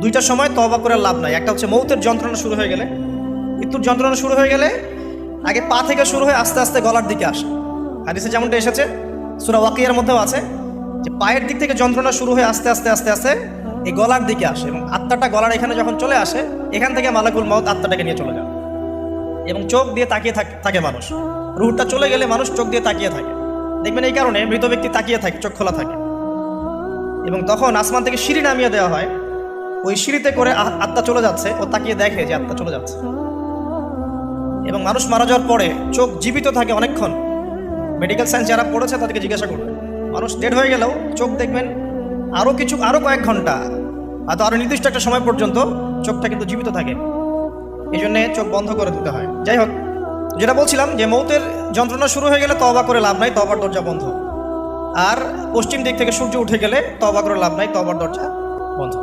দুইটা সময় তওবা করে লাভ নাই। একটা হচ্ছে মৌতের যন্ত্রণা শুরু হয়ে গেলে, মৃত্যুর যন্ত্রণা শুরু হয়ে গেলে আগে পা থেকে শুরু হয়ে আস্তে আস্তে গলার দিকে আসে। হাদিসে যেমনটা এসেছে, সূরা ওয়াকিয়ার মধ্যেও আছে যে পায়ের দিক থেকে যন্ত্রণা শুরু হয়ে আস্তে আস্তে আস্তে আস্তে এই গলার দিকে আসে, এবং আত্মাটা গলার এখানে যখন চলে আসে, এখান থেকে মালাকুল মউত আত্মাটাকে নিয়ে চলে যায় এবং চোখ দিয়ে তাকিয়ে থাকে মানুষ। রুহটা চলে গেলে মানুষ চোখ দিয়ে তাকিয়ে থাকে, দেখবেন এই কারণে মৃত ব্যক্তি তাকিয়ে থাকে, চোখ খোলা থাকে। এবং তখন আসমান থেকে সিঁড়ি নামিয়ে দেওয়া হয়, ওই সিঁড়িতে করে আত্মা চলে যাচ্ছে, ও তাকিয়ে দেখে যে আত্মা চলে যাচ্ছে। এবং মানুষ মারা যাওয়ার পরে চোখ জীবিত থাকে অনেকক্ষণ। মেডিকেল সায়েন্স যারা পড়েছে তাদেরকে জিজ্ঞাসা করবে, মানুষ ডেড হয়ে গেলেও চোখ দেখবেন আরও কয়েক ঘন্টা, হয়তো আরও নির্দিষ্ট একটা সময় পর্যন্ত চোখটা কিন্তু জীবিত থাকে। এই জন্যে চোখ বন্ধ করে দিতে হয়। যাই হোক, যেটা বলছিলাম যে মৌতের যন্ত্রণা শুরু হয়ে গেলে তওবা করে লাভ নাই, তওবার দরজা বন্ধ। আর পশ্চিম দিক থেকে সূর্য উঠে গেলে তওবা করে লাভ নাই, তওবার দরজা বন্ধ।